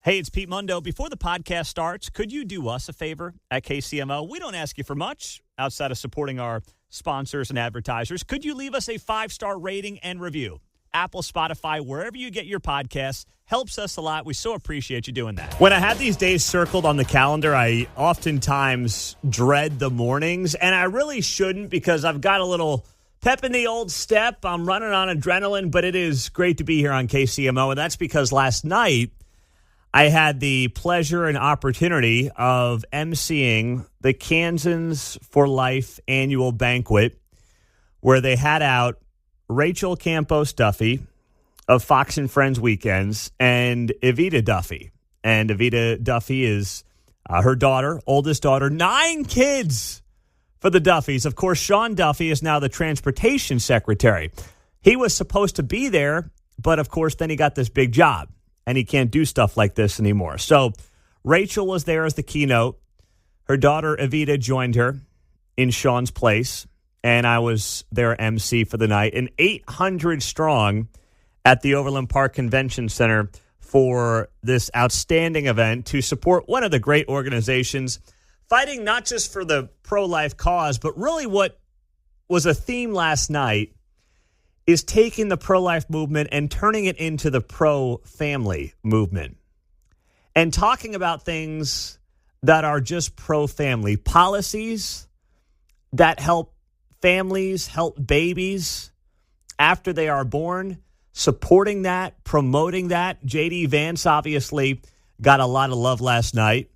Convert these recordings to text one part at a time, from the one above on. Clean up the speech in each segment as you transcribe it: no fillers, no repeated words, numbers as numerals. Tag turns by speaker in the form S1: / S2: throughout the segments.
S1: Hey, it's Pete Mundo. Before the podcast starts, could you do us a favor at KCMO? We don't ask you for much outside of supporting our sponsors and advertisers. Could you leave us a 5-star rating and review? Apple, Spotify, wherever you get your podcasts. Helps us a lot. We so appreciate you doing that. When I have these days circled on the calendar, I oftentimes dread the mornings, and I really shouldn't because I've got a little pep in the old step. I'm running on adrenaline, but it is great to be here on KCMO, and that's because last night I had the pleasure and opportunity of emceeing the Kansans for Life annual banquet where they had out Rachel Campos Duffy of Fox and Friends Weekends and Evita Duffy. And Evita Duffy is her daughter, oldest daughter, 9 kids for the Duffys. Of course, Sean Duffy is now the transportation secretary. He was supposed to be there, but of course, then he got this big job. And he can't do stuff like this anymore. So Rachel was there as the keynote. Her daughter, Evita, joined her in Sean's place. And I was their MC for the night. And 800 strong at the Overland Park Convention Center for this outstanding event to support one of the great organizations fighting not just for the pro-life cause, but really what was a theme last night is taking the pro-life movement and turning it into the pro-family movement and talking about things that are just pro-family policies that help families, help babies after they are born, supporting that, promoting that. J.D. Vance obviously got a lot of love last night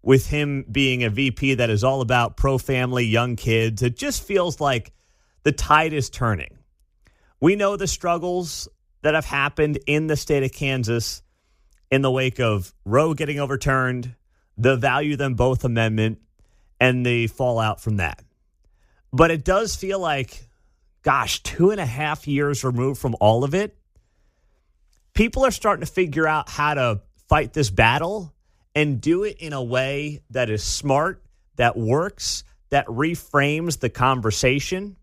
S1: with him being a VP that is all about pro-family, young kids. It just feels like the tide is turning. We know the struggles that have happened in the state of Kansas in the wake of Roe getting overturned, the Value Them Both Amendment, and the fallout from that. But it does feel like, gosh, 2.5 years removed from all of it, people are starting to figure out how to fight this battle and do it in a way that is smart, that works, that reframes the conversation.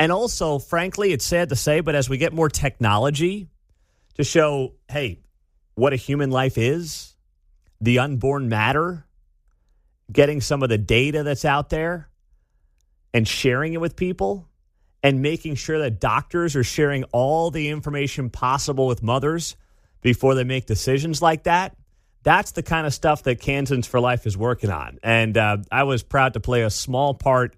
S1: And also, frankly, it's sad to say, but as we get more technology to show, hey, what a human life is, the unborn matter, getting some of the data that's out there and sharing it with people and making sure that doctors are sharing all the information possible with mothers before they make decisions like that, that's the kind of stuff that Kansans for Life is working on. And I was proud to play a small part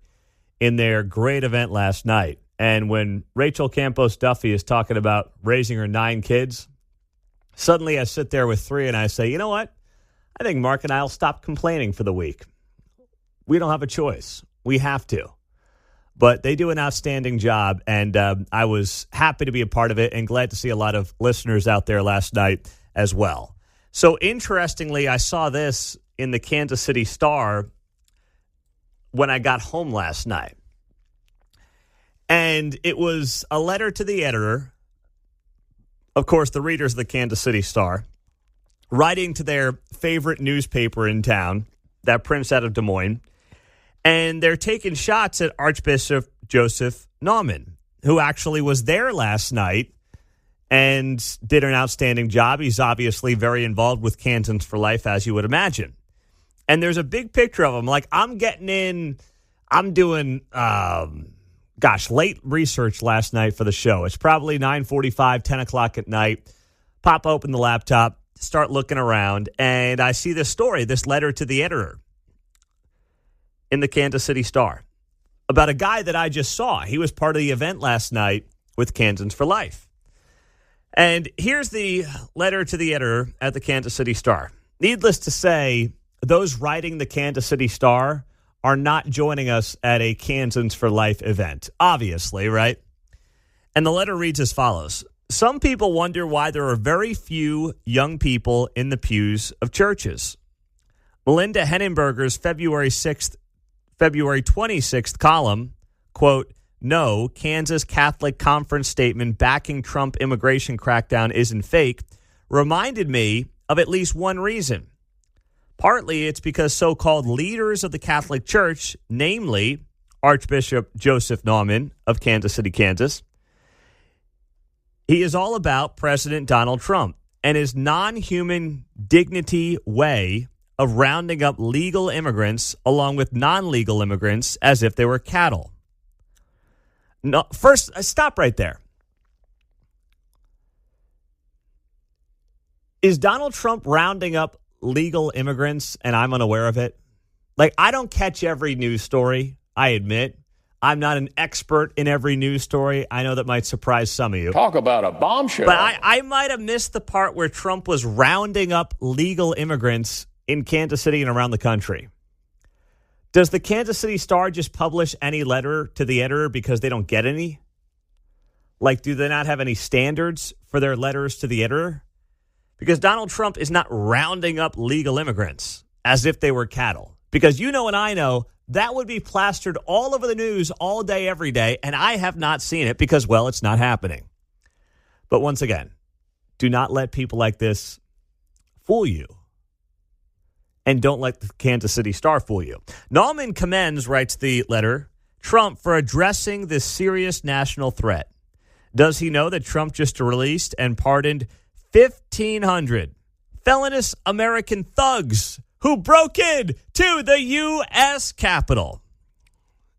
S1: in their great event last night. And when Rachel Campos Duffy is talking about raising her 9 kids, suddenly I sit there with 3 and I say, you know what? I think Mark and I will stop complaining for the week. We don't have a choice. We have to. But they do an outstanding job, and I was happy to be a part of it and glad to see a lot of listeners out there last night as well. So interestingly, I saw this in the Kansas City Star when I got home last night. And it was a letter to the editor, of course, the readers of the Kansas City Star, writing to their favorite newspaper in town that prints out of Des Moines. And they're taking shots at Archbishop Joseph Naumann, who actually was there last night and did an outstanding job. He's obviously very involved with Kansans for Life, as you would imagine. And there's a big picture of him. Like, I'm doing, late research last night for the show. It's probably 9:45, 10 o'clock at night. Pop open the laptop, start looking around, and I see this story, this letter to the editor in the Kansas City Star about a guy that I just saw. He was part of the event last night with Kansans for Life. And here's the letter to the editor at the Kansas City Star. Needless to say, those writing the Kansas City Star are not joining us at a Kansans for Life event, obviously, right? And the letter reads as follows. Some people wonder why there are very few young people in the pews of churches. Melinda Hennenberger's February 26th column, quote, "No, Kansas Catholic Conference statement backing Trump immigration crackdown isn't fake," reminded me of at least one reason. Partly it's because so-called leaders of the Catholic Church, namely Archbishop Joseph Naumann of Kansas City, Kansas, he is all about President Donald Trump. and his non-human dignity way of rounding up legal immigrants along with non-legal immigrants as if they were cattle. No, first, stop right there. Is Donald Trump rounding up legal immigrants and I'm unaware of it? Like, I don't catch every news story, I admit. I'm not an expert in every news story. I know that might surprise some of you.
S2: Talk about a bombshell.
S1: But I might have missed the part where Trump was rounding up legal immigrants in Kansas City and around the country. Does the Kansas City Star just publish any letter to the editor because they don't get any? Like, do they not have any standards for their letters to the editor? Because Donald Trump is not rounding up legal immigrants as if they were cattle. Because you know and I know that would be plastered all over the news all day, every day, and I have not seen it because, well, it's not happening. But once again, do not let people like this fool you. And don't let the Kansas City Star fool you. Nauman commends, writes the letter, Trump for addressing this serious national threat. Does he know that Trump just released and pardoned 1,500 felonious American thugs who broke in to the U.S. Capitol?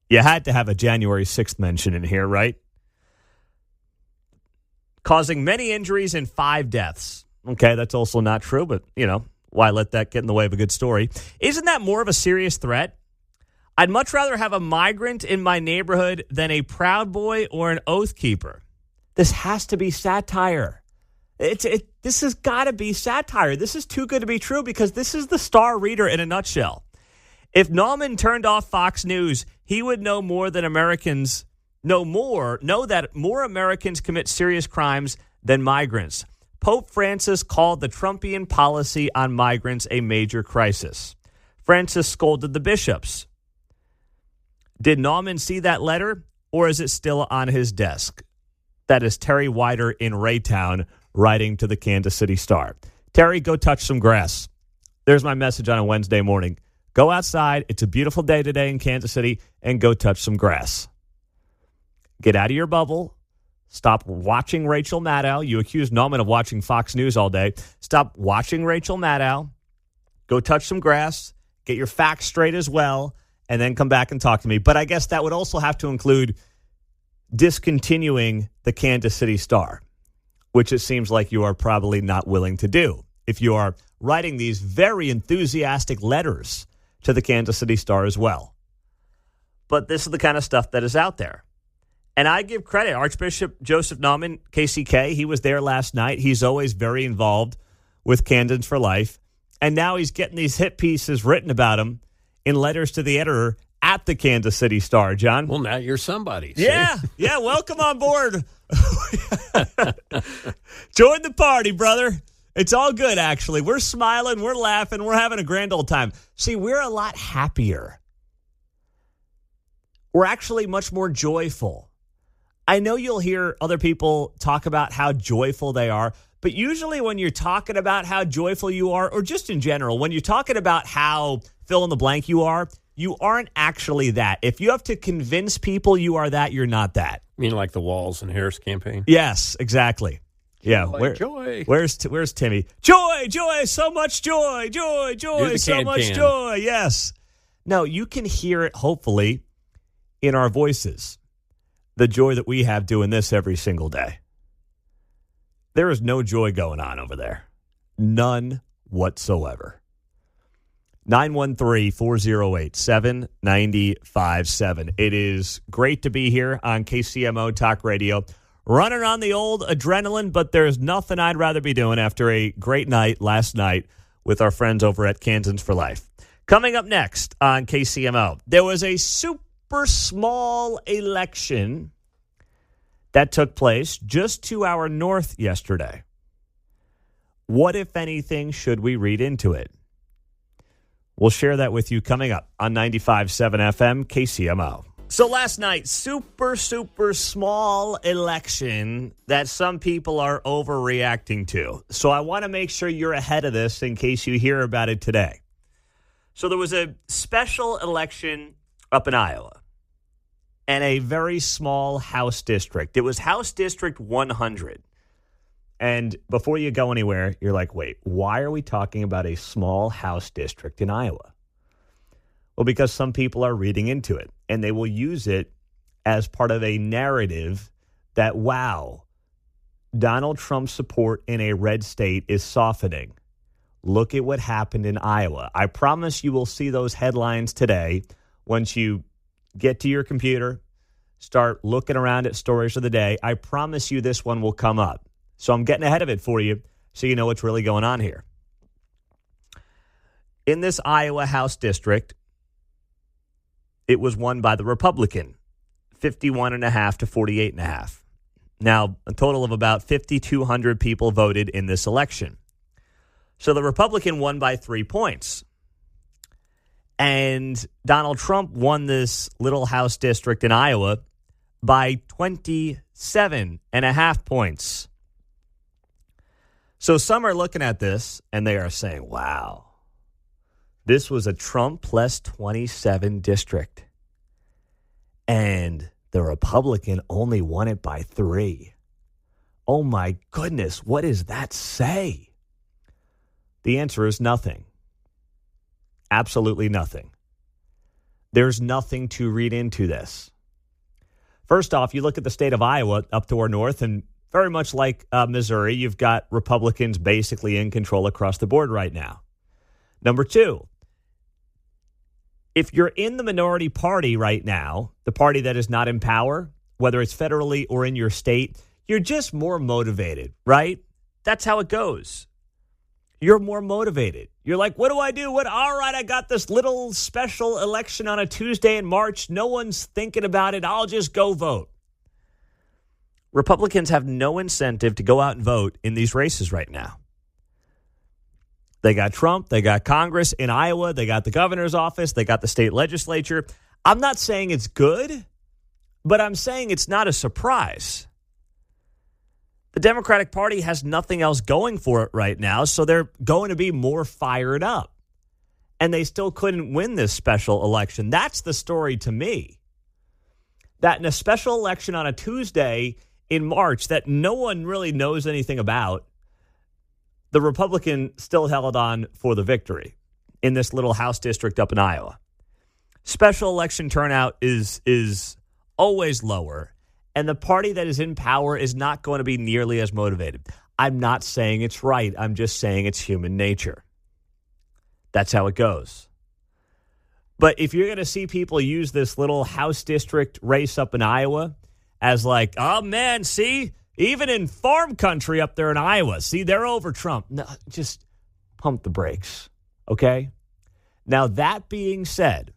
S1: You had to have a January 6th mention in here, right? Causing many injuries and 5 deaths. Okay, that's also not true, but, you know, why let that get in the way of a good story? Isn't that more of a serious threat? I'd much rather have a migrant in my neighborhood than a Proud Boy or an Oath Keeper. This has to be satire. This has got to be satire. This is too good to be true because this is the Star reader in a nutshell. If Nauman turned off Fox News, he would know more than Americans know that more Americans commit serious crimes than migrants. Pope Francis called the Trumpian policy on migrants a major crisis. Francis scolded the bishops. Did Nauman see that letter, or is it still on his desk? That is Terry Wider in Raytown writing to the Kansas City Star. Terry, go touch some grass. There's my message on a Wednesday morning. Go outside. It's a beautiful day today in Kansas City, and go touch some grass. Get out of your bubble. Stop watching Rachel Maddow. You accused Nauman of watching Fox News all day. Stop watching Rachel Maddow. Go touch some grass. Get your facts straight as well, and then come back and talk to me. But I guess that would also have to include discontinuing the Kansas City Star, which it seems like you are probably not willing to do if you are writing these very enthusiastic letters to the Kansas City Star as well. But this is the kind of stuff that is out there. And I give credit. Archbishop Joseph Nauman, KCK, he was there last night. He's always very involved with Candidans for Life. And now he's getting these hit pieces written about him in letters to the editor at the Kansas City Star, John.
S3: Well, now you're somebody. See?
S1: Yeah, welcome on board. Join the party, brother. It's all good, actually. We're smiling, we're laughing, we're having a grand old time. See, we're a lot happier. We're actually much more joyful. I know you'll hear other people talk about how joyful they are, but usually when you're talking about how joyful you are, or just in general, when you're talking about how fill in the blank you aren't actually that. If you have to convince people you are that, you're not that.
S3: You mean like the Walls and Harris campaign?
S1: Yes, exactly. Yeah.
S3: Joy.
S1: Where's Timmy? Joy, so much joy, so much joy. Yes. No, you can hear it, hopefully, in our voices. The joy that we have doing this every single day. There is no joy going on over there. None whatsoever. 913-408-7957. It is great to be here on KCMO Talk Radio. Running on the old adrenaline, but there's nothing I'd rather be doing after a great night last night with our friends over at Candidans for Life. Coming up next on KCMO, there was a super small election that took place just to our north yesterday. What, if anything, should we read into it? We'll share that with you coming up on 95.7 FM KCMO. So last night, super small election that some people are overreacting to. So I want to make sure you're ahead of this in case you hear about it today. So there was a special election up in Iowa and a very small House district. It was House District 100. And before you go anywhere, you're like, wait, why are we talking about a small House district in Iowa? Well, because some people are reading into it, and they will use it as part of a narrative that, wow, Donald Trump's support in a red state is softening. Look at what happened in Iowa. I promise you will see those headlines today once you get to your computer, start looking around at stories of the day. I promise you this one will come up. So I'm getting ahead of it for you so you know what's really going on here. In this Iowa House district, it was won by the Republican, 51.5 to 48.5. Now, a total of about 5,200 people voted in this election. So the Republican won by 3 points. And Donald Trump won this little House district in Iowa by 27.5 points. So some are looking at this and they are saying, wow, this was a Trump plus 27 district. And the Republican only won it by 3. Oh my goodness, what does that say? The answer is nothing. Absolutely nothing. There's nothing to read into this. First off, you look at the state of Iowa up to our north, and very much like Missouri, you've got Republicans basically in control across the board right now. Number two, if you're in the minority party right now, the party that is not in power, whether it's federally or in your state, you're just more motivated, right? That's how it goes. You're more motivated. You're like, what do I do? All right, I got this little special election on a Tuesday in March. No one's thinking about it. I'll just go vote. Republicans have no incentive to go out and vote in these races right now. They got Trump. They got Congress in Iowa. They got the governor's office. They got the state legislature. I'm not saying it's good, but I'm saying it's not a surprise. The Democratic Party has nothing else going for it right now, so they're going to be more fired up. And they still couldn't win this special election. That's the story to me. That in a special election on a Tuesday in March that no one really knows anything about, the Republican still held on for the victory in this little House district up in Iowa. Special election turnout is always lower, and the party that is in power is not going to be nearly as motivated. I'm not saying it's right. I'm just saying it's human nature. That's how it goes. But if you're going to see people use this little House district race up in Iowa as like, oh, man, see, even in farm country up there in Iowa, see, they're over Trump. No, just pump the brakes, okay? Now, that being said,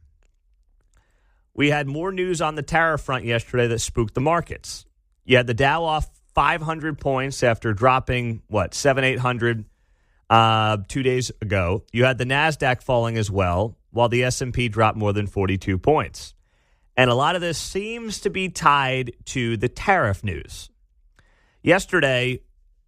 S1: we had more news on the tariff front yesterday that spooked the markets. You had the Dow off 500 points after dropping, 800 2 days ago. You had the NASDAQ falling as well, while the S&P dropped more than 42 points. And a lot of this seems to be tied to the tariff news. Yesterday,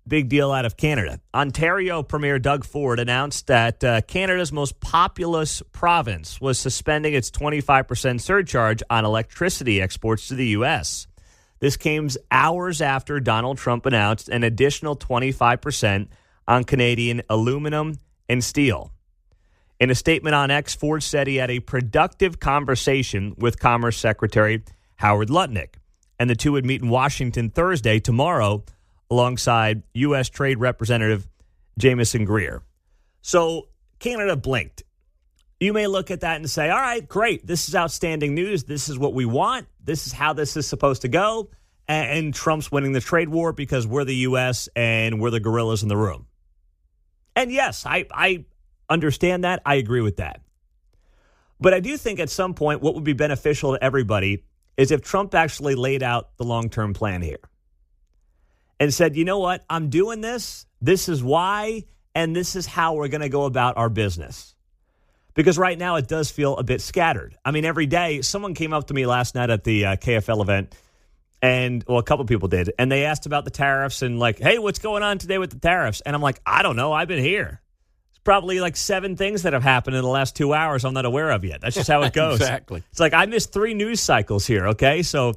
S1: big deal out of Canada. Ontario Premier Doug Ford announced that Canada's most populous province was suspending its 25% surcharge on electricity exports to the U.S. This came hours after Donald Trump announced an additional 25% on Canadian aluminum and steel. In a statement on X, Ford said he had a productive conversation with Commerce Secretary Howard Lutnick, and the two would meet in Washington Thursday, tomorrow, alongside U.S. Trade Representative Jamieson Greer. So Canada blinked. You may look at that and say, all right, great. This is outstanding news. This is what we want. This is how this is supposed to go. And Trump's winning the trade war because we're the U.S. and we're the gorillas in the room. And yes, I understand that. I agree with that. But I do think at some point what would be beneficial to everybody is if Trump actually laid out the long-term plan here and said, you know what, I'm doing this. This is why, and this is how we're going to go about our business. Because right now it does feel a bit scattered. I mean, every day, someone came up to me last night at the KFL event, and, well, a couple people did, and they asked about the tariffs and like, hey, what's going on today with the tariffs? And I'm like, I don't know. I've been here. It's probably like 7 things that have happened in the last 2 hours I'm not aware of yet. That's just how it goes.
S3: Exactly.
S1: It's like I missed 3 news cycles here, okay? So,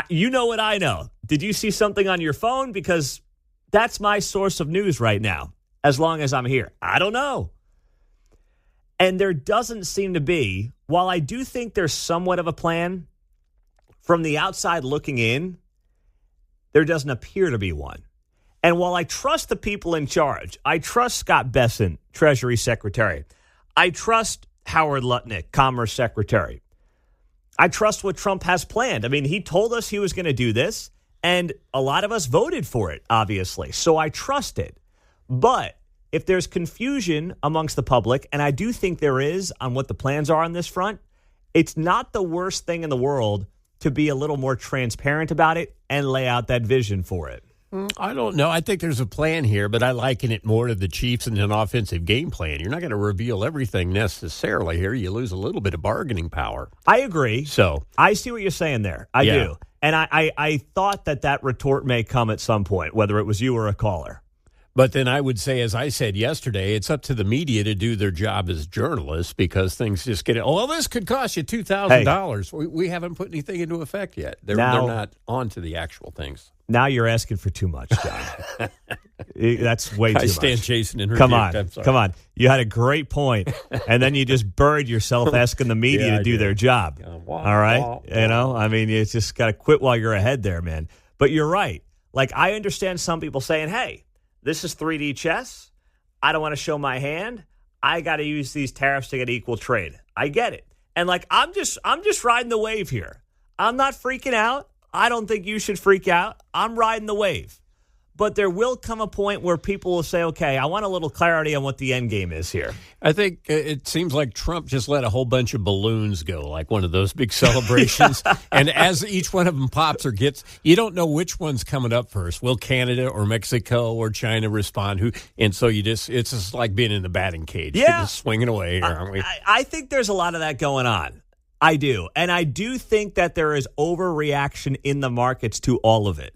S1: you know what I know. Did you see something on your phone? Because That's my source of news right now, as long as I'm here. I don't know. And there doesn't seem to be, while I do think there's somewhat of a plan, from the outside looking in, there doesn't appear to be one. And while I trust the people in charge, I trust Scott Bessent, Treasury Secretary. I trust Howard Lutnick, Commerce Secretary. I trust what Trump has planned. I mean, he told us he was going to do this, and a lot of us voted for it, obviously. So I trust it. But if there's confusion amongst the public, and I do think there is on what the plans are on this front, it's not the worst thing in the world to be a little more transparent about it and lay out that vision for it.
S3: I don't know. I think there's a plan here, but I liken it more to the Chiefs and an offensive game plan. You're not going to reveal everything necessarily here. You lose a little bit of bargaining power.
S1: I agree.
S3: So
S1: I see what you're saying there. I do. And I thought that retort may come at some point, whether it was you or a caller.
S3: But then I would say, as I said yesterday, it's up to the media to do their job as journalists because things just get, this could cost you $2,000. Hey, we haven't put anything into effect yet. They're not on to the actual things.
S1: Now you're asking for too much, John. That's way too much.
S3: I stand chasing and
S1: Come on. You had a great point, and then you just buried yourself asking the media to do their job. All right? I mean, you just got to quit while you're ahead there, man. But you're right. Like, I understand some people saying, hey, this is 3D chess. I don't want to show my hand. I got to use these tariffs to get equal trade. I get it. And like, I'm just riding the wave here. I'm not freaking out. I don't think you should freak out. I'm riding the wave. But there will come a point where people will say, okay, I want a little clarity on what the end game is here.
S3: I think it seems like Trump just let a whole bunch of balloons go, like one of those big celebrations. And as each one of them pops or gets, you don't know which one's coming up first. Will Canada or Mexico or China respond? And so it's just like being in the batting cage.
S1: Yeah.
S3: You're just swinging away here, aren't we?
S1: I think there's a lot of that going on. I do. And I do think that there is overreaction in the markets to all of it.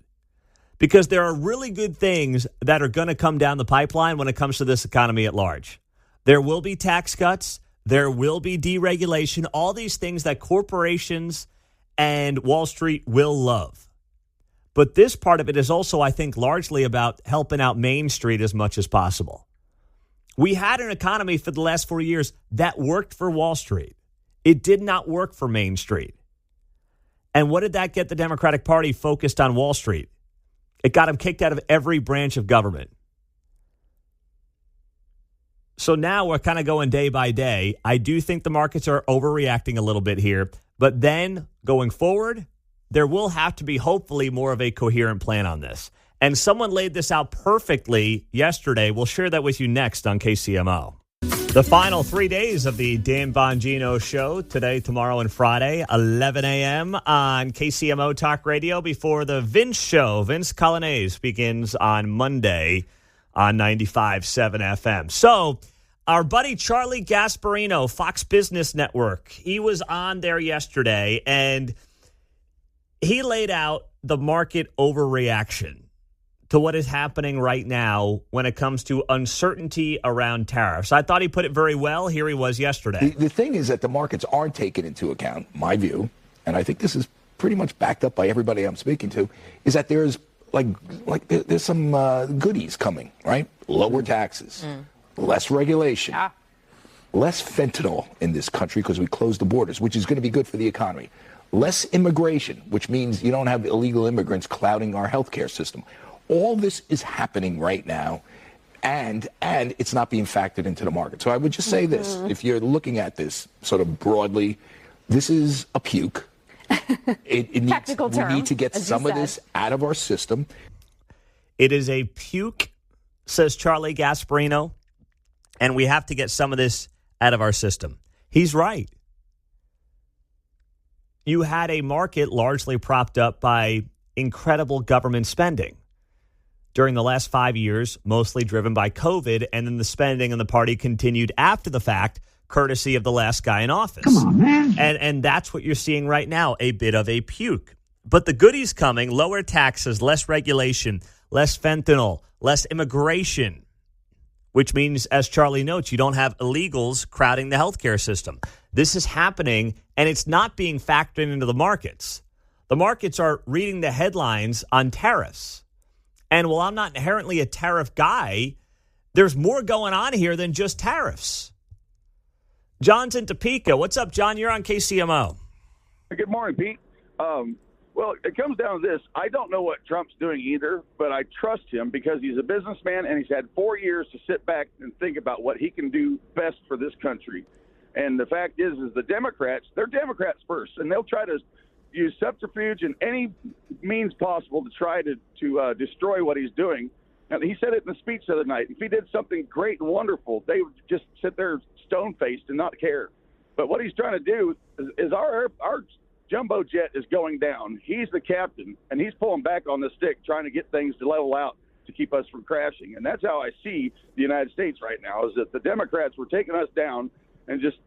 S1: Because there are really good things that are going to come down the pipeline when it comes to this economy at large. There will be tax cuts. There will be deregulation. All these things that corporations and Wall Street will love. But this part of it is also, I think, largely about helping out Main Street as much as possible. We had an economy for the last 4 years that worked for Wall Street. It did not work for Main Street. And what did that get the Democratic Party focused on Wall Street? It got them kicked out of every branch of government. So now we're kind of going day by day. I do think the markets are overreacting a little bit here. But then going forward, there will have to be hopefully more of a coherent plan on this. And someone laid this out perfectly yesterday. We'll share that with you next on KCMO. The final 3 days of the Dan Bongino Show, today, tomorrow, and Friday, 11 a.m. on KCMO Talk Radio before the Vince Show. Vince Colonnese begins on Monday on 95.7 FM. So our buddy Charlie Gasparino, Fox Business Network, he was on there yesterday, and he laid out the market overreaction to what is happening right now when it comes to uncertainty around tariffs. I thought he put it very well. Here he was yesterday.
S2: The thing is that the markets aren't taking into account, my view, and I think this is pretty much backed up by everybody I'm speaking to, is that there's there's some goodies coming, right? Lower taxes, less regulation, less fentanyl in this country because we closed the borders, which is going to be good for the economy. Less immigration, which means you don't have illegal immigrants clouding our healthcare system. All this is happening right now, and it's not being factored into the market. So I would just say this. If you're looking at this sort of broadly, this is a puke. It needs, we need to get some of this out of our system.
S1: It is a puke, says Charlie Gasparino, and we have to get some of this out of our system. He's right. You had a market largely propped up by incredible government spending during the last 5 years, mostly driven by COVID, and then the spending in the party continued after the fact, courtesy of the last guy in office.
S4: Come on, man.
S1: And that's what you're seeing right now, a bit of a puke. But the goodies coming, lower taxes, less regulation, less fentanyl, less immigration, which means, as Charlie notes, you don't have illegals crowding the healthcare system. This is happening, and it's not being factored into the markets. The markets are reading the headlines on tariffs. And while I'm not inherently a tariff guy, there's more going on here than just tariffs. John's in Topeka. What's up, John? You're on KCMO.
S4: Good morning, Pete. Well, it comes down to this. I don't know what Trump's doing either, but I trust him because he's a businessman and he's had 4 years to sit back and think about what he can do best for this country. And the fact is the Democrats, they're Democrats first, and they'll try to use subterfuge and any means possible to try to destroy what he's doing. And he said it in the speech the other night. If he did something great and wonderful, they would just sit there stone-faced and not care. But what he's trying to do is our jumbo jet is going down. He's the captain, and he's pulling back on the stick, trying to get things to level out to keep us from crashing. And that's how I see the United States right now, is that the Democrats were taking us down and just,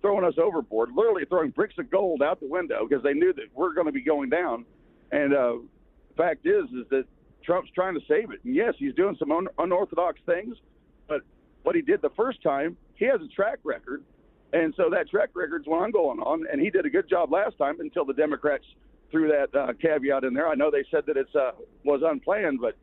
S4: throwing us overboard, literally throwing bricks of gold out the window because they knew that we're going to be going down. And the fact is that Trump's trying to save it. And, yes, he's doing some unorthodox things, but what he did the first time, he has a track record. And so that track record's what I'm going on, and he did a good job last time until the Democrats threw that caveat in there. I know they said that it was unplanned, but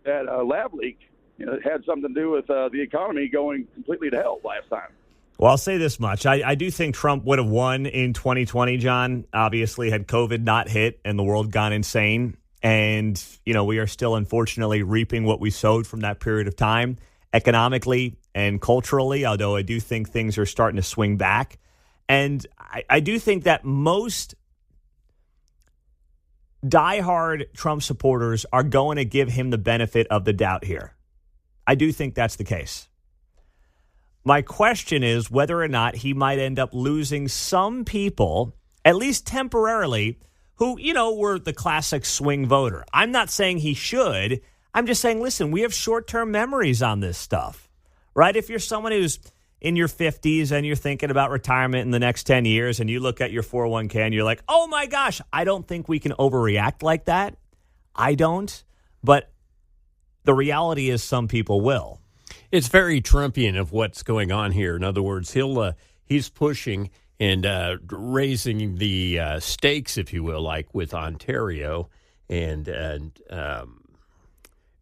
S4: that lab leak it had something to do with the economy going completely to hell last time.
S1: Well, I'll say this much. I do think Trump would have won in 2020, John. Obviously, had COVID not hit and the world gone insane. And, we are still, unfortunately, reaping what we sowed from that period of time economically and culturally, although I do think things are starting to swing back. And I do think that most diehard Trump supporters are going to give him the benefit of the doubt here. I do think that's the case. My question is whether or not he might end up losing some people, at least temporarily, who, were the classic swing voter. I'm not saying he should. I'm just saying, listen, we have short-term memories on this stuff, right? If you're someone who's in your 50s and you're thinking about retirement in the next 10 years and you look at your 401k and you're like, oh, my gosh, I don't think we can overreact like that. I don't. But the reality is some people will.
S3: It's very Trumpian of what's going on here. In other words, he's pushing and raising the stakes, if you will, like with Ontario. And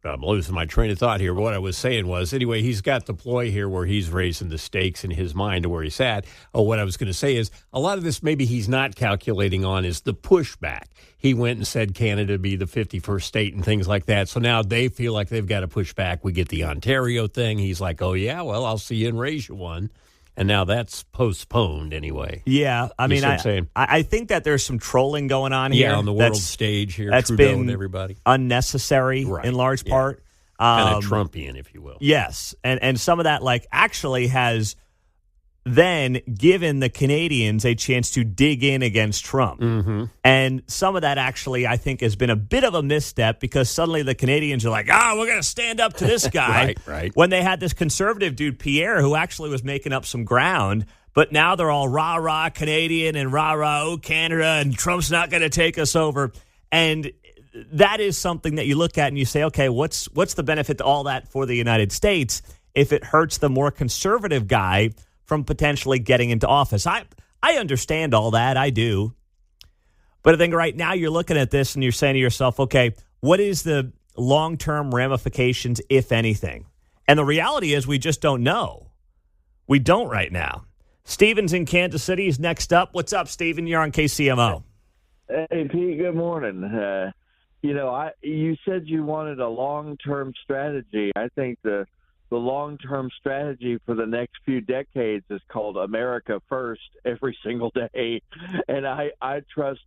S3: I'm losing my train of thought here. But what I was saying was, anyway, he's got the ploy here where he's raising the stakes in his mind to where he's at. Oh, what I was going to say is a lot of this maybe he's not calculating on is the pushback. He went and said Canada be the 51st state and things like that. So now they feel like they've got to push back. We get the Ontario thing. He's like, oh, yeah, well, I'll see you and raise you one. And now that's postponed anyway.
S1: Yeah, I mean, I think that there's some trolling going on here.
S3: Yeah, on the world stage here,
S1: that's
S3: Trudeau
S1: been
S3: and everybody.
S1: Unnecessary in large part.
S3: Kind of Trumpian, if you will.
S1: Yes, and some of that actually has then given the Canadians a chance to dig in against Trump.
S3: Mm-hmm.
S1: And some of that actually, I think, has been a bit of a misstep because suddenly the Canadians are like, we're going to stand up to this guy.
S3: Right.
S1: When they had this conservative dude, Pierre, who actually was making up some ground, but now they're all rah-rah Canadian and rah-rah, oh, Canada, and Trump's not going to take us over. And that is something that you look at and you say, okay, what's the benefit to all that for the United States if it hurts the more conservative guy from potentially getting into office? I understand all that. I do. But I think right now you're looking at this and you're saying to yourself, okay, what is the long-term ramifications, if anything? And the reality is we just don't know. We don't right now. Steven's in Kansas City. He's next up. What's up, Steven? You're on KCMO.
S5: Hey, Pete, good morning. You said you wanted a long-term strategy. I think the long-term strategy for the next few decades is called America First every single day. And I trust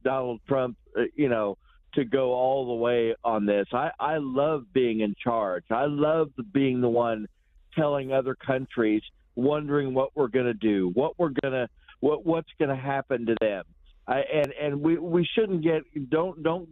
S5: Donald Trump, to go all the way on this. I love being in charge. I love being the one telling other countries, wondering what we're going to do, what's going to happen to them. And we shouldn't don't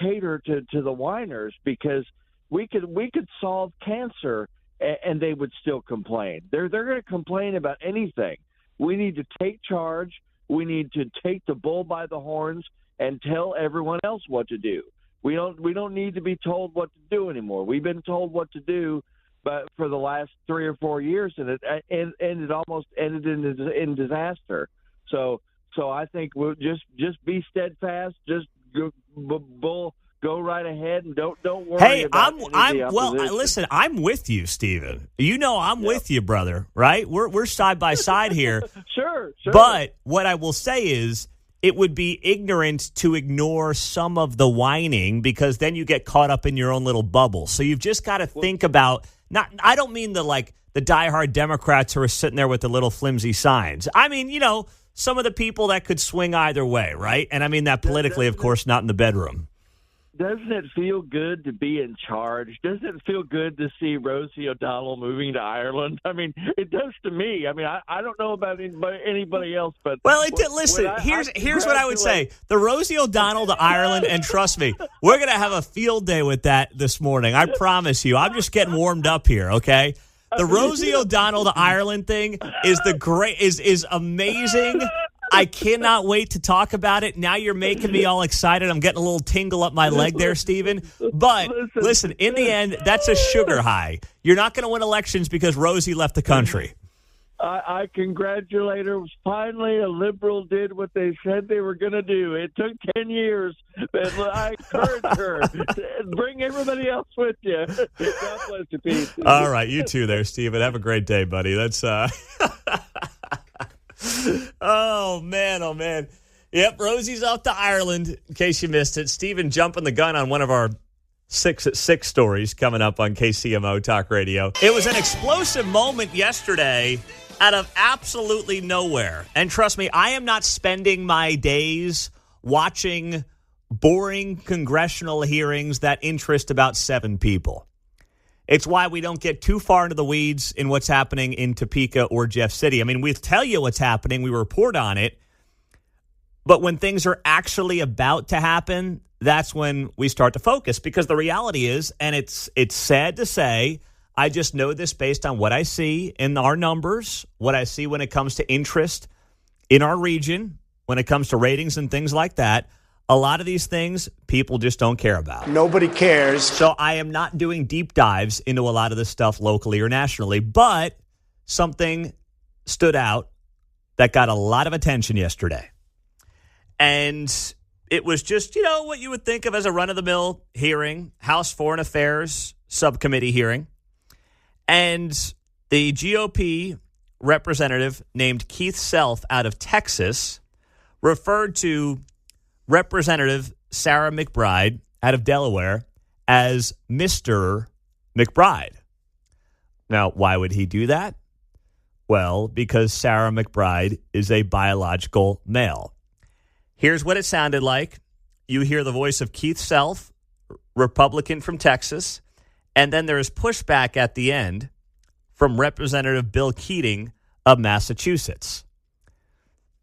S5: cater to the whiners, because we could solve cancer and they would still complain. They're going to complain about anything. We need to take charge. We need to take the bull by the horns and tell everyone else what to do. We don't need to be told what to do anymore. We've been told what to do, but for the last 3 or 4 years, and it almost ended in disaster. So I think we'll just be steadfast. Just go go right ahead and don't worry
S1: Hey,
S5: about any of the opposition.
S1: listen, I'm with you, Stephen. You know I'm with you, brother, right? We're side by side here.
S5: Sure.
S1: But what I will say is it would be ignorant to ignore some of the whining because then you get caught up in your own little bubble. So you've just got to think about I don't mean the diehard Democrats who are sitting there with the little flimsy signs. I mean, some of the people that could swing either way, right? And I mean that politically, of course, not in the bedroom.
S5: Doesn't it feel good to be in charge? Doesn't it feel good to see Rosie O'Donnell moving to Ireland? I mean, it does to me. I mean, I don't know about anybody else, but
S1: listen. Here's what I would say: the Rosie O'Donnell to Ireland, and trust me, we're gonna have a field day with that this morning. I promise you. I'm just getting warmed up here. Okay. The Rosie O'Donnell to Ireland thing is amazing. I cannot wait to talk about it. Now you're making me all excited. I'm getting a little tingle up my leg there, Stephen. But listen, in the end, that's a sugar high. You're not going to win elections because Rosie left the country.
S5: I congratulate her. Finally, a liberal did what they said they were going to do. It took 10 years, but I encourage her. Bring everybody else with you. God bless you, Pete.
S1: All right, you too there, Stephen. Have a great day, buddy. That's Oh, man. Yep, Rosie's off to Ireland, in case you missed it. Stephen jumping the gun on one of our 6 at 6 stories coming up on KCMO Talk Radio. It was an explosive moment yesterday out of absolutely nowhere. And trust me, I am not spending my days watching boring congressional hearings that interest about 7 people. It's why we don't get too far into the weeds in what's happening in Topeka or Jeff City. I mean, we tell you what's happening. We report on it. But when things are actually about to happen, that's when we start to focus. Because the reality is, and it's sad to say, I just know this based on what I see in our numbers, what I see when it comes to interest in our region, when it comes to ratings and things like that. A lot of these things people just don't care about.
S6: Nobody cares.
S1: So I am not doing deep dives into a lot of this stuff locally or nationally, but something stood out that got a lot of attention yesterday. And it was just, what you would think of as a run-of-the-mill hearing, House Foreign Affairs Subcommittee hearing. And the GOP representative named Keith Self out of Texas referred to Representative Sarah McBride out of Delaware as Mr. McBride. Now, why would he do that? Well, because Sarah McBride is a biological male. Here's what it sounded like. You hear the voice of Keith Self, Republican from Texas, and then there is pushback at the end from Representative Bill Keating of Massachusetts.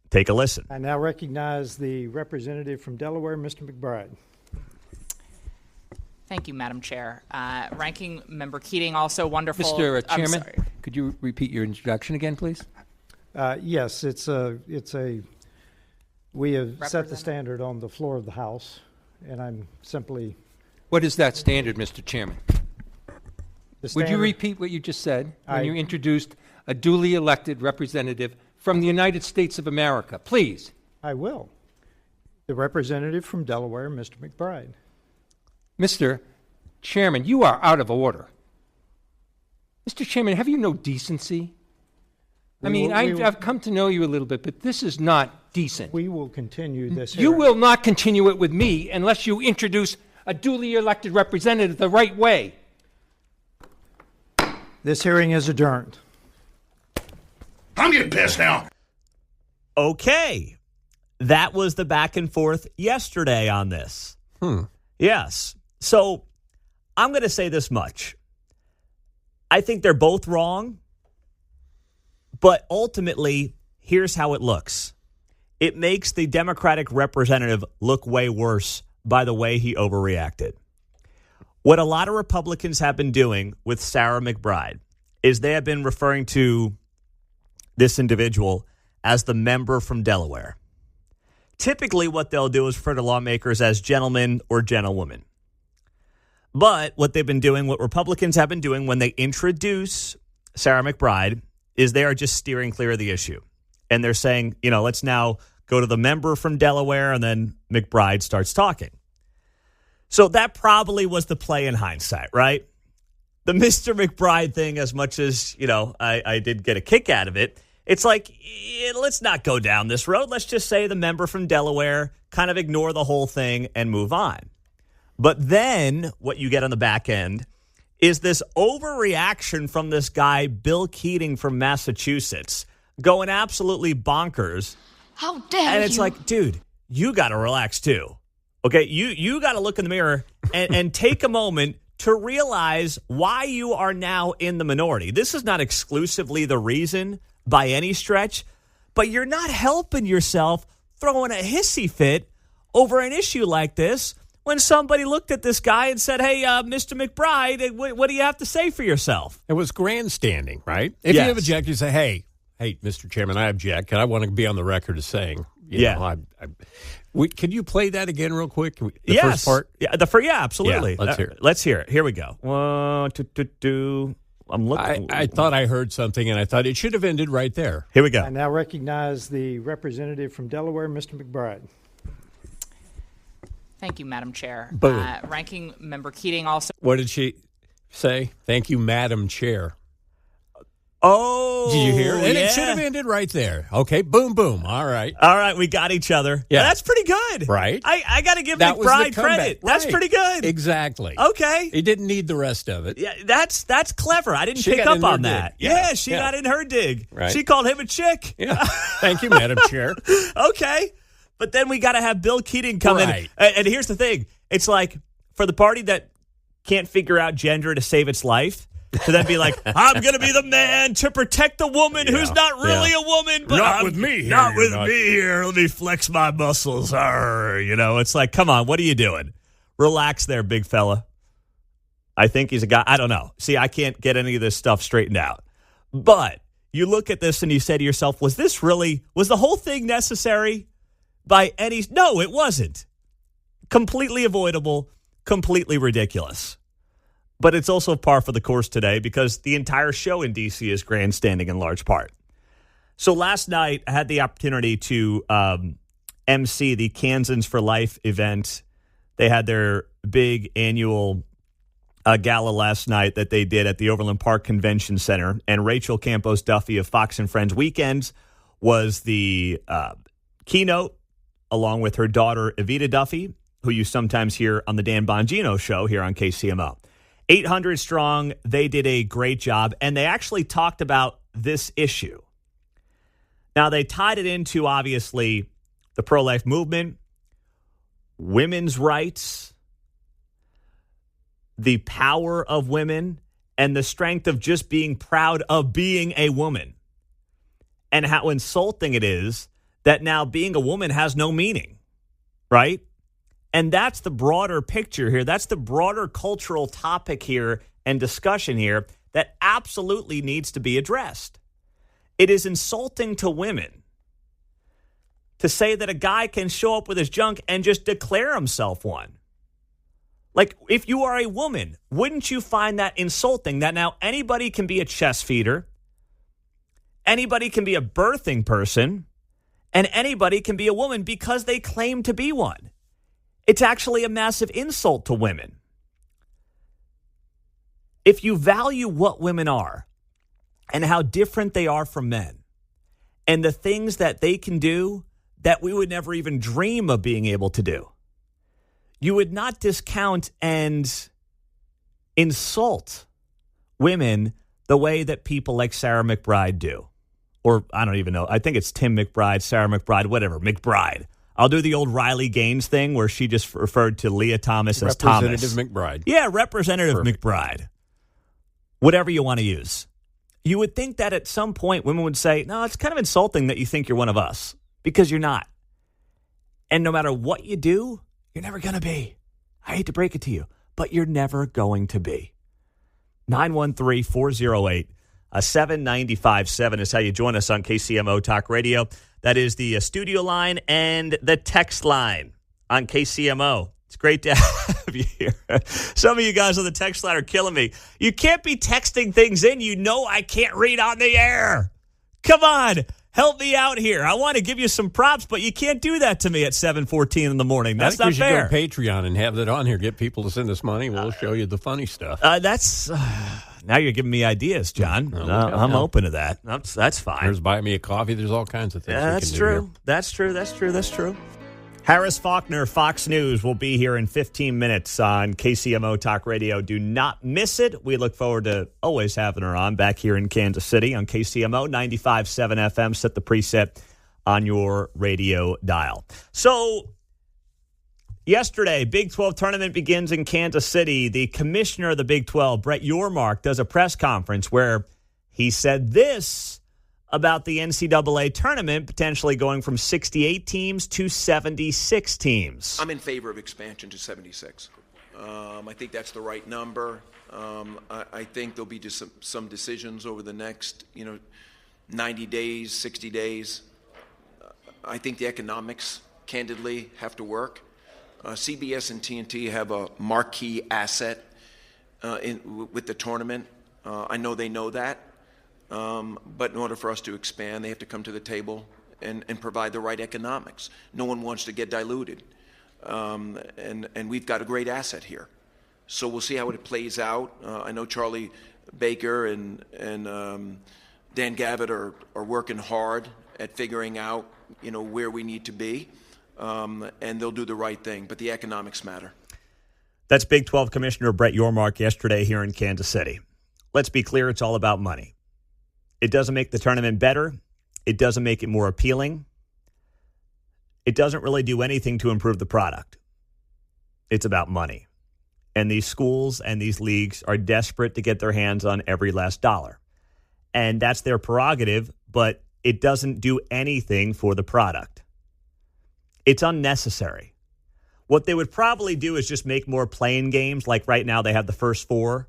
S1: Take a listen.
S6: I now recognize the representative from Delaware, Mr. McBride.
S7: Thank you, Madam Chair. Ranking Member Keating, also wonderful.
S8: Mr. Chairman,
S7: I'm sorry.
S8: could you repeat your introduction again, please?
S6: Yes, we have set the standard on the floor of the House, and I'm simply...
S8: What is that standard, Mr. Chairman? Would you repeat what you just said when you introduced a duly elected representative from the United States of America, please?
S6: I will. The representative from Delaware, Mr. McBride.
S8: Mr. Chairman, you are out of order. Mr. Chairman, have you no decency? I've come to know you a little bit, but this is not decent.
S6: We will continue this
S8: You
S6: hearing.
S8: will not continue it with me unless you introduce a duly elected representative the right way.
S6: This hearing is adjourned.
S2: I'm getting pissed now.
S1: Okay. That was the back and forth yesterday on this. Yes. So I'm going to say this much. I think they're both wrong, but ultimately, here's how it looks. It makes the Democratic representative look way worse by the way he overreacted. What a lot of Republicans have been doing with Sarah McBride is they have been referring to this individual as the member from Delaware. Typically, what they'll do is refer to lawmakers as gentlemen or gentlewomen. But what they've been doing, what Republicans have been doing when they introduce Sarah McBride, is they are just steering clear of the issue. And they're saying, let's now go to the member from Delaware, and then McBride starts talking. So that probably was the play in hindsight, right? The Mr. McBride thing, as much as, I did get a kick out of it, it's like, let's not go down this road. Let's just say the member from Delaware, kind of ignore the whole thing and move on. But then what you get on the back end is this overreaction from this guy, Bill Keating from Massachusetts, going absolutely bonkers.
S9: How dare you?
S1: And it's like, dude, you got to relax too. Okay, you got to look in the mirror and take a moment to realize why you are now in the minority. This is not exclusively the reason by any stretch, but you're not helping yourself throwing a hissy fit over an issue like this when somebody looked at this guy and said, hey, Mr. McBride, what do you have to say for yourself?
S3: It was grandstanding, right? If you object, you say, hey, Mr. Chairman, I object, and I want to be on the record as saying, can you play that again real quick? The first part?
S1: Yeah, absolutely.
S3: Yeah, let's hear it.
S1: Let's hear it. Here we go. 1, 2, 2. I'm looking.
S3: I thought I heard something, and I thought it should have ended right there.
S1: Here we go.
S6: I now recognize the representative from Delaware, Mr. McBride.
S7: Thank you, Madam Chair.
S3: Boom.
S7: Ranking Member Keating also.
S3: What did she say? Thank you, Madam Chair.
S1: Oh,
S3: did you hear? And it should have ended right there. Okay, boom, boom. All right,
S1: we got each other.
S3: Yeah,
S1: that's pretty good,
S3: right?
S1: I got to give McBride credit. Right. That's pretty good.
S3: Exactly.
S1: Okay,
S3: he didn't need the rest of it.
S1: Yeah, that's clever. I didn't pick up on that. Yeah, she got in her dig.
S3: Right.
S1: She called him a chick.
S3: Yeah. Thank you, Madam Chair.
S1: Okay, but then we got to have Bill Keating come in. And here's the thing: it's like for the party that can't figure out gender to save its life. To then be like, I'm going to be the man to protect the woman who's not really a woman. But
S3: not with me here.
S1: Not with me here. Let me flex my muscles. It's like, come on, what are you doing? Relax there, big fella. I think he's a guy. I don't know. See, I can't get any of this stuff straightened out. But you look at this and you say to yourself, was the whole thing necessary by any? No, it wasn't. Completely avoidable, completely ridiculous. But it's also par for the course today because the entire show in D.C. is grandstanding in large part. So last night, I had the opportunity to MC the Kansans for Life event. They had their big annual gala last night that they did at the Overland Park Convention Center. And Rachel Campos Duffy of Fox and Friends Weekends was the keynote, along with her daughter, Evita Duffy, who you sometimes hear on the Dan Bongino show here on KCMO. 800 strong, they did a great job, and they actually talked about this issue. Now, they tied it into, obviously, the pro-life movement, women's rights, the power of women, and the strength of just being proud of being a woman, and how insulting it is that now being a woman has no meaning, right? And that's the broader picture here. That's the broader cultural topic here and discussion here that absolutely needs to be addressed. It is insulting to women to say that a guy can show up with his junk and just declare himself one. Like, if you are a woman, wouldn't you find that insulting that now anybody can be a chest feeder, anybody can be a birthing person, and anybody can be a woman because they claim to be one? It's actually a massive insult to women. If you value what women are and how different they are from men and the things that they can do that we would never even dream of being able to do, you would not discount and insult women the way that people like Sarah McBride do. Or I don't even know. I think it's Tim McBride, Sarah McBride, whatever, McBride. I'll do the old Riley Gaines thing where she just referred to Leah Thomas as Thomas.
S3: Representative McBride.
S1: Yeah, Representative McBride. Whatever you want to use. You would think that at some point women would say, no, it's kind of insulting that you think you're one of us because you're not. And no matter what you do, you're never going to be. I hate to break it to you, but you're never going to be. 913-408-7957 is how you join us on KCMO Talk Radio. That is the studio line and the text line on KCMO. It's great to have you here. Some of you guys on the text line are killing me. You can't be texting things in you know I can't read on the air. Come on. Help me out here. I want to give you some props, but you can't do that to me at 7:14 in the morning. That's not fair.
S3: We should go Patreon and have that on here. Get people to send us money. We'll show you the funny stuff.
S1: Now you're giving me ideas, John. I'm open to that. That's fine.
S3: There's buy me a coffee. There's all kinds of things.
S1: That's true. That's true. Harris Faulkner, Fox News, will be here in 15 minutes on KCMO Talk Radio. Do not miss it. We look forward to always having her on back here in Kansas City on KCMO 95.7 FM. Set the preset on your radio dial. So yesterday, Big 12 tournament begins in Kansas City. The commissioner of the Big 12, Brett Yormark, does a press conference where he said this about the NCAA tournament potentially going from 68 teams to 76 teams.
S9: I'm in favor of expansion to 76. I think that's the right number. I think there'll be just some decisions over the next, 90 days, 60 days. I think the economics, candidly, have to work. CBS and TNT have a marquee asset with the tournament. I know they know that. But in order for us to expand, they have to come to the table and provide the right economics. No one wants to get diluted. And we've got a great asset here. So we'll see how it plays out. I know Charlie Baker and Dan Gavitt are working hard at figuring out, where we need to be. And they'll do the right thing. But the economics matter.
S1: That's Big 12 Commissioner Brett Yormark yesterday here in Kansas City. Let's be clear, it's all about money. It doesn't make the tournament better. It doesn't make it more appealing. It doesn't really do anything to improve the product. It's about money. And these schools and these leagues are desperate to get their hands on every last dollar. And that's their prerogative, but it doesn't do anything for the product. It's unnecessary. What they would probably do is just make more playing games. Like right now they have the first four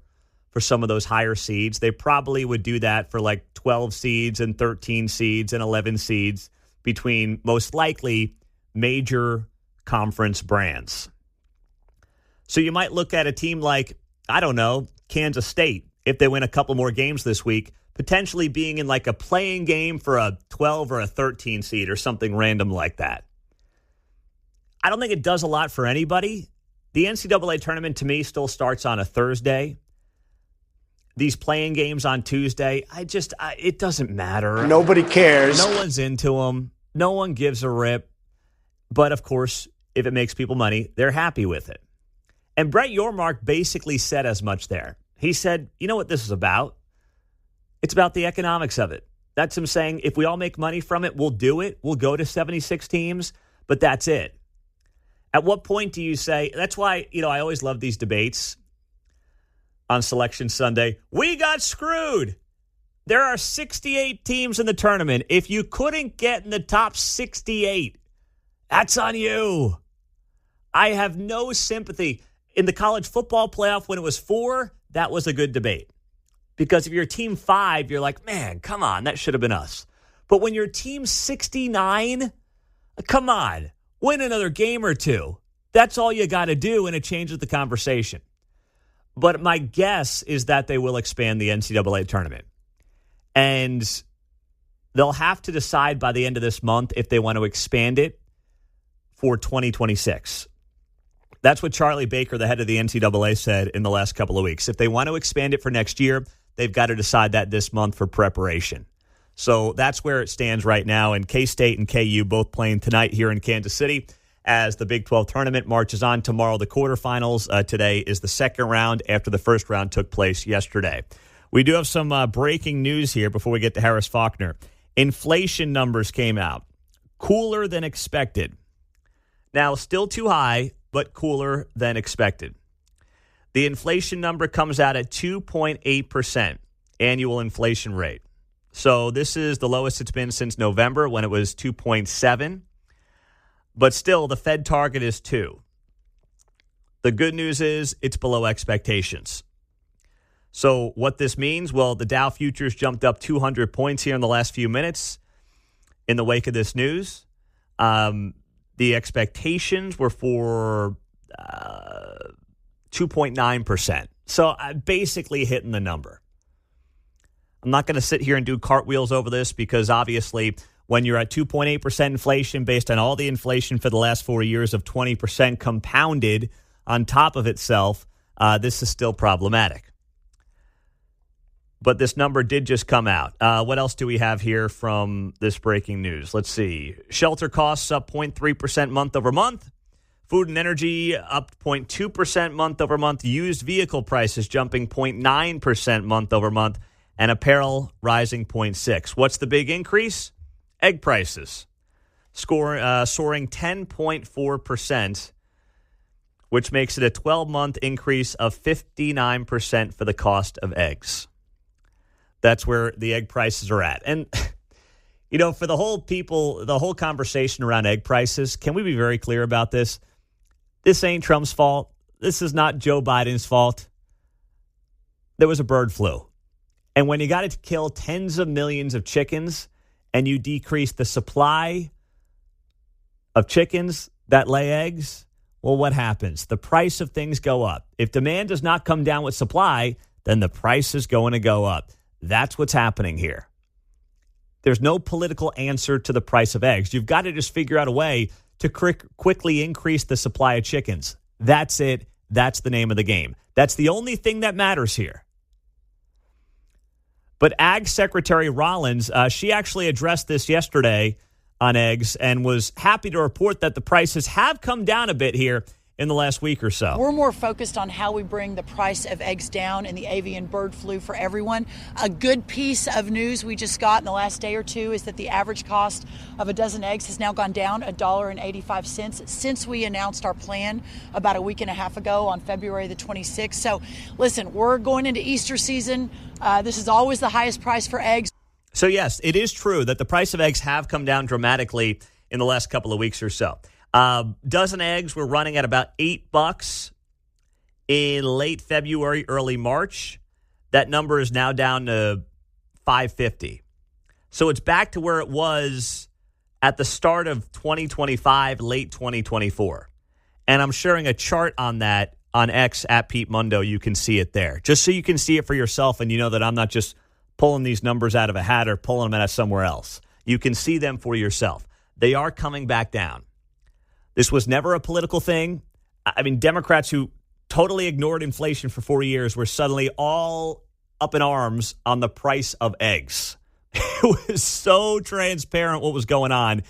S1: for some of those higher seeds. They probably would do that for like 12 seeds and 13 seeds and 11 seeds between most likely major conference brands. So you might look at a team like, I don't know, Kansas State, if they win a couple more games this week, potentially being in like a playing game for a 12 or a 13 seed or something random like that. I don't think it does a lot for anybody. The NCAA tournament to me still starts on a Thursday. These playing games on Tuesday, it doesn't matter.
S10: Nobody cares.
S1: No one's into them. No one gives a rip. But, of course, if it makes people money, they're happy with it. And Brett Yormark basically said as much there. He said, you know what this is about? It's about the economics of it. That's him saying, if we all make money from it, we'll do it. We'll go to 76 teams, but that's it. At what point do you say, that's why, I always love these debates on Selection Sunday. We got screwed. There are 68 teams in the tournament. If you couldn't get in the top 68, that's on you. I have no sympathy. In the college football playoff, when it was 4, that was a good debate. Because if you're team 5, you're like, man, come on, that should have been us. But when you're team 69, come on, win another game or two. That's all you got to do, and it changes the conversation. But my guess is that they will expand the NCAA tournament. And they'll have to decide by the end of this month if they want to expand it for 2026. That's what Charlie Baker, the head of the NCAA, said in the last couple of weeks. If they want to expand it for next year, they've got to decide that this month for preparation. So that's where it stands right now. And K-State and KU both playing tonight here in Kansas City as the Big 12 tournament marches on. Tomorrow, the quarterfinals. Today is the second round after the first round took place yesterday. We do have some breaking news here before we get to Harris Faulkner. Inflation numbers came out. Cooler than expected. Now, still too high, but cooler than expected. The inflation number comes out at 2.8% annual inflation rate. So this is the lowest it's been since November when it was 2.7. But still, the Fed target is 2. The good news is it's below expectations. So what this means, well, the Dow futures jumped up 200 points here in the last few minutes in the wake of this news. The expectations were for 2.9%. So basically hitting the number. I'm not going to sit here and do cartwheels over this because obviously when you're at 2.8% inflation based on all the inflation for the last 4 years of 20% compounded on top of itself, this is still problematic. But this number did just come out. What else do we have here from this breaking news? Let's see. Shelter costs up 0.3% month over month. Food and energy up 0.2% month over month. Used vehicle prices jumping 0.9% month over month. And apparel rising 0.6%. What's the big increase? Egg prices soaring 10.4%, which makes it a 12-month increase of 59% for the cost of eggs. That's where the egg prices are at. And, for the whole conversation around egg prices, can we be very clear about this? This ain't Trump's fault. This is not Joe Biden's fault. There was a bird flu. And when you got to kill tens of millions of chickens and you decrease the supply of chickens that lay eggs, well, what happens? The price of things go up. If demand does not come down with supply, then the price is going to go up. That's what's happening here. There's no political answer to the price of eggs. You've got to just figure out a way to quickly increase the supply of chickens. That's it. That's the name of the game. That's the only thing that matters here. But Ag Secretary Rollins, she actually addressed this yesterday on eggs and was happy to report that the prices have come down a bit here in the last week or so.
S10: We're more focused on how we bring the price of eggs down in the avian bird flu for everyone. A good piece of news we just got in the last day or two is that the average cost of a dozen eggs has now gone down $1.85 since we announced our plan about a week and a half ago on February the 26th. So listen, we're going into Easter season. This is always the highest price for eggs.
S1: So yes, it is true that the price of eggs have come down dramatically in the last couple of weeks or so. Dozen eggs were running at about $8 in late February, early March. That number is now down to $5.50. So it's back to where it was at the start of 2025, late 2024. And I'm sharing a chart on that on X at Pete Mundo. You can see it there. Just so you can see it for yourself and you know that I'm not just pulling these numbers out of a hat or pulling them out of somewhere else. You can see them for yourself. They are coming back down. This was never a political thing. I mean, Democrats who totally ignored inflation for 4 years were suddenly all up in arms on the price of eggs. It was so transparent what was going on.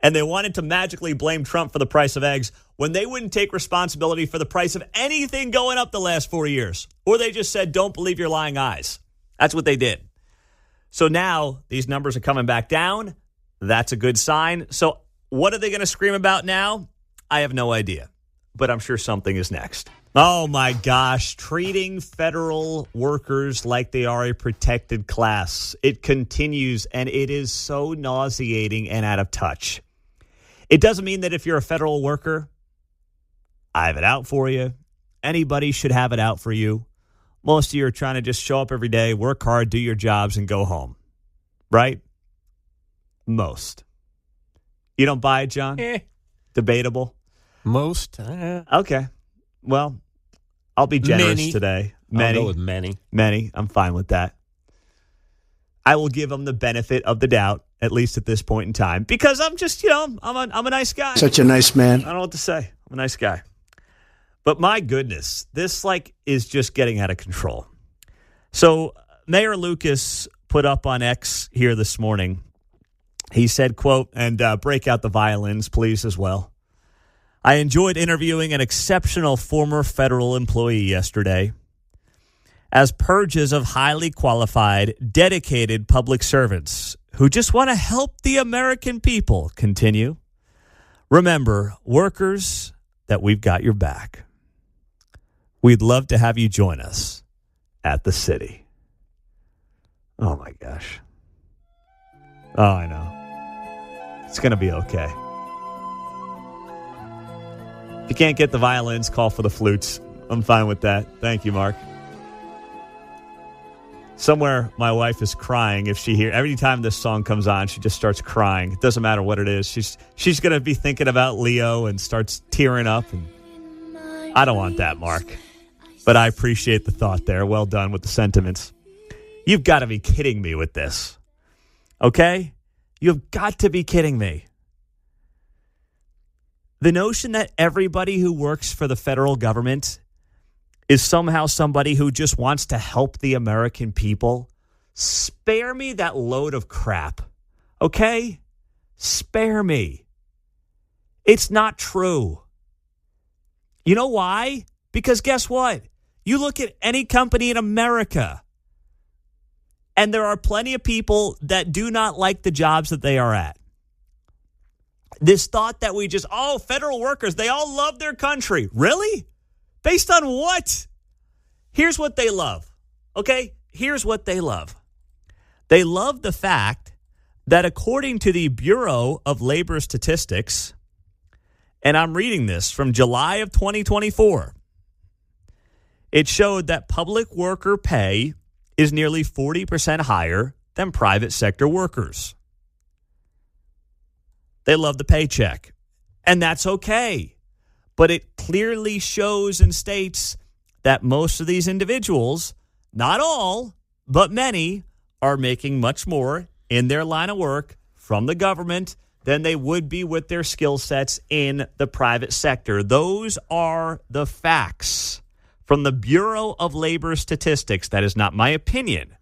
S1: And they wanted to magically blame Trump for the price of eggs when they wouldn't take responsibility for the price of anything going up the last 4 years. Or they just said, don't believe your lying eyes. That's what they did. So now these numbers are coming back down. That's a good sign. So what are they going to scream about now? I have no idea, but I'm sure something is next. Oh, my gosh. Treating federal workers like they are a protected class. It continues, and it is so nauseating and out of touch. It doesn't mean that if you're a federal worker, I have it out for you. Anybody should have it out for you. Most of you are trying to just show up every day, work hard, do your jobs, and go home. Right? Most. You don't buy it, John? Debatable.
S3: Most.
S1: Okay. Well, I'll be generous today. Many.
S3: I'll go with many.
S1: Many. I'm fine with that. I will give them the benefit of the doubt, at least at this point in time, because I'm just, I'm a nice guy.
S11: Such a nice man.
S1: I don't know what to say. I'm a nice guy. But my goodness, this is just getting out of control. So Mayor Lucas put up on X here this morning. He said, quote, and break out the violins, please, as well. I enjoyed interviewing an exceptional former federal employee yesterday. As purges of highly qualified, dedicated public servants who just want to help the American people continue. Remember, workers, that we've got your back. We'd love to have you join us at the city. Oh, my gosh. Oh, I know. It's going to be okay. If you can't get the violins, call for the flutes. I'm fine with that. Thank you, Mark. Somewhere my wife is crying if she hears. Every time this song comes on, she just starts crying. It doesn't matter what it is. She's going to be thinking about Leo and starts tearing up. And I don't want that, Mark. But I appreciate the thought there. Well done with the sentiments. You've got to be kidding me with this. Okay? You've got to be kidding me. The notion that everybody who works for the federal government is somehow somebody who just wants to help the American people, spare me that load of crap. Okay? Spare me. It's not true. You know why? Because guess what? You look at any company in America, and there are plenty of people that do not like the jobs that they are at. This thought that we just, federal workers, they all love their country. Really? Based on what? Here's what they love. Okay? Here's what they love. They love the fact that according to the Bureau of Labor Statistics, and I'm reading this from July of 2024, it showed that public worker pay is nearly 40% higher than private sector workers. They love the paycheck, and that's okay. But it clearly shows and states that most of these individuals, not all, but many, are making much more in their line of work from the government than they would be with their skill sets in the private sector. Those are the facts from the Bureau of Labor Statistics. That is not my opinion.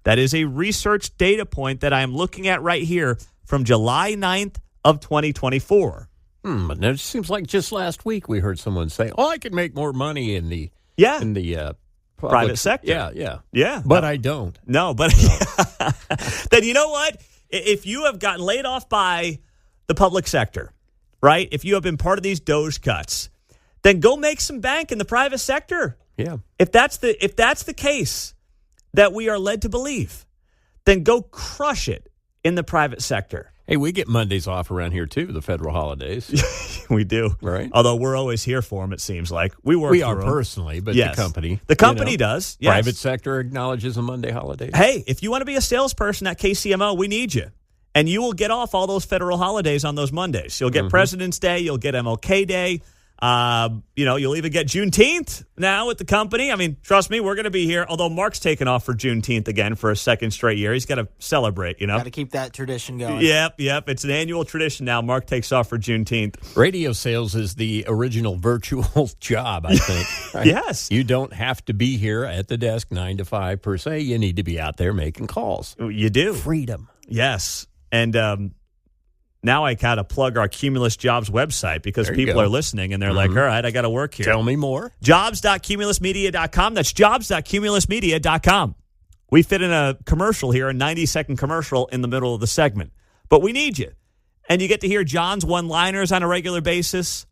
S1: That is a research data point that I am looking at right here from July 9th of 2024.
S3: But it seems like just last week we heard someone say, I could make more money in the
S1: private sector.
S3: Yeah. But I don't.
S1: No, but then you know what? If you have gotten laid off by the public sector, right? If you have been part of these DOGE cuts, then go make some bank in the private sector.
S3: Yeah.
S1: If that's the case that we are led to believe, then go crush it in the private sector.
S3: Hey, we get Mondays off around here, too, the federal holidays.
S1: We do.
S3: Right.
S1: Although we're always here for them, it seems like. We are
S3: personally, but
S1: yes.
S3: the company.
S1: The company does. Yes.
S3: Private sector acknowledges a Monday holiday.
S1: Hey, if you want to be a salesperson at KCMO, we need you. And you will get off all those federal holidays on those Mondays. You'll get President's Day. You'll get MLK Day. You'll even get Juneteenth now with the company. I mean, trust me, we're going to be here. Although Mark's taken off for Juneteenth again for a second straight year. He's got to celebrate,
S11: Got to keep that tradition going.
S1: Yep. It's an annual tradition now. Mark takes off for Juneteenth.
S3: Radio sales is the original virtual job, I think. Right?
S1: Yes.
S3: You don't have to be here at the desk 9 to 5 per se. You need to be out there making calls.
S1: You do.
S3: Freedom.
S1: Yes. And now I kind of plug our Cumulus Jobs website because people are listening and they're like, all right, I got to work here.
S3: Tell me more.
S1: Jobs.cumulusmedia.com. That's jobs.cumulusmedia.com. We fit in a commercial here, a 90-second commercial in the middle of the segment. But we need you. And you get to hear John's one-liners on a regular basis.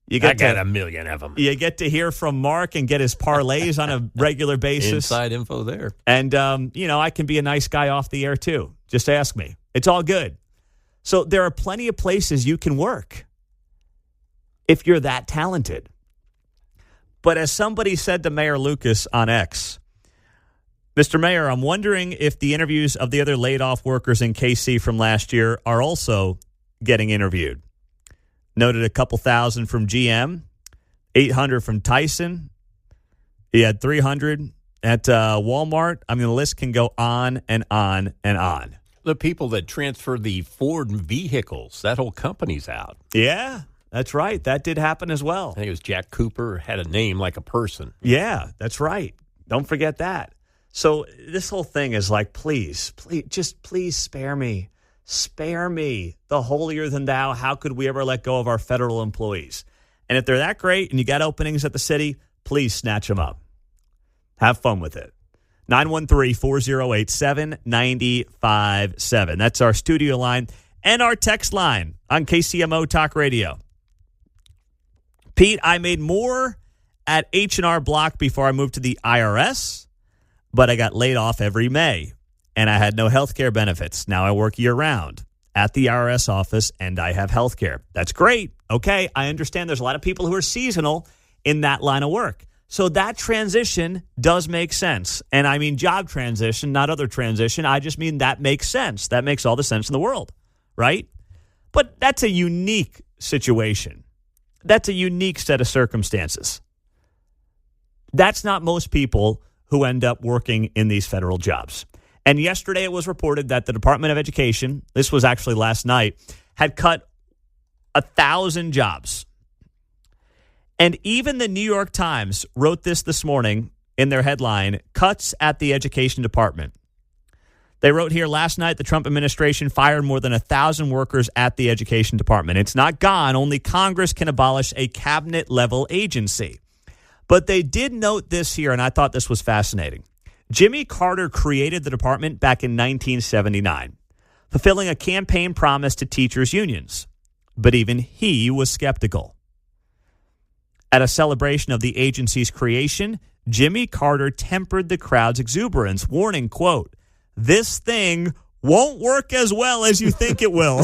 S3: I got a million of them.
S1: You get to hear from Mark and get his parlays on a regular basis.
S3: Inside info there.
S1: And, I can be a nice guy off the air, too. Just ask me. It's all good. So there are plenty of places you can work if you're that talented. But as somebody said to Mayor Lucas on X, Mr. Mayor, I'm wondering if the interviews of the other laid-off workers in KC from last year are also getting interviewed. Noted a couple thousand from GM, 800 from Tyson. He had 300 at Walmart. I mean, the list can go on and on and on.
S3: The people that transfer the Ford vehicles, that whole company's out.
S1: Yeah, that's right. That did happen as well.
S3: I think it was Jack Cooper, had a name like a person.
S1: Yeah, that's right. Don't forget that. So this whole thing is like, please spare me. Spare me. The holier than thou. How could we ever let go of our federal employees? And if they're that great and you got openings at the city, please snatch them up. Have fun with it. 913-408-7957. That's our studio line and our text line on KCMO Talk Radio. Pete, I made more at H&R Block before I moved to the IRS, but I got laid off every May, and I had no health care benefits. Now I work year-round at the IRS office, and I have health care. That's great. Okay, I understand there's a lot of people who are seasonal in that line of work. So that transition does make sense. And I mean job transition, not other transition. I just mean that makes sense. That makes all the sense in the world, right? But that's a unique situation. That's a unique set of circumstances. That's not most people who end up working in these federal jobs. And yesterday it was reported that the Department of Education, this was actually last night, had cut 1,000 jobs. And even the New York Times wrote this morning in their headline, Cuts at the Education Department. They wrote here, last night, the Trump administration fired more than 1,000 workers at the Education Department. It's not gone. Only Congress can abolish a cabinet-level agency. But they did note this here, and I thought this was fascinating. Jimmy Carter created the department back in 1979, fulfilling a campaign promise to teachers' unions. But even he was skeptical. At a celebration of the agency's creation, Jimmy Carter tempered the crowd's exuberance, warning, quote, "This thing won't work as well as you think it will."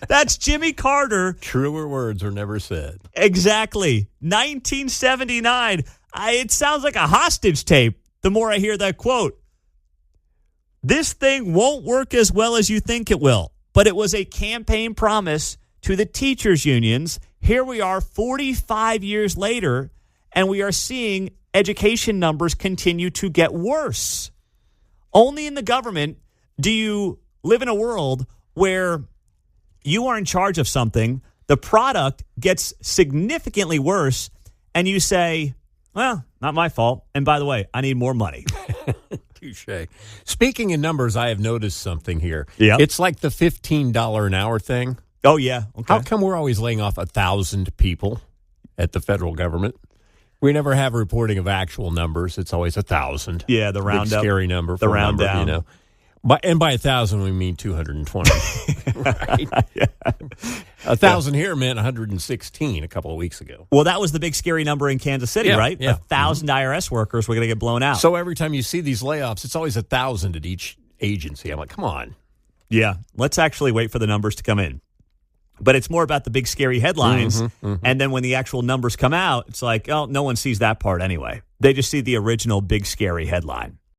S1: That's Jimmy Carter.
S3: Truer words are never said.
S1: Exactly. 1979. It sounds like a hostage tape the more I hear that quote. This thing won't work as well as you think it will. But it was a campaign promise to the teachers' unions. Here we are 45 years later, and we are seeing education numbers continue to get worse. Only in the government do you live in a world where you are in charge of something, the product gets significantly worse, and you say, well, not my fault. And by the way, I need more money.
S3: Touche. Speaking in numbers, I have noticed something here.
S1: Yep.
S3: It's like the $15 an hour thing.
S1: Oh, yeah. Okay.
S3: How come we're always laying off 1,000 people at the federal government? We never have reporting of actual numbers. It's always 1,000.
S1: Yeah, the round
S3: big
S1: up.
S3: Scary number.
S1: The round
S3: number,
S1: down.
S3: You know. And by 1,000, we mean 220. Right?
S1: Yeah.
S3: 1,000 here meant 116 a couple of weeks ago.
S1: Well, that was the big scary number in Kansas City, right?
S3: Yeah.
S1: 1,000 IRS workers were going to get blown out.
S3: So every time you see these layoffs, it's always 1,000 at each agency. I'm like, come on.
S1: Yeah, let's actually wait for the numbers to come in. But it's more about the big scary headlines. And then when the actual numbers come out, it's like, oh, no one sees that part anyway. They just see the original big scary headline.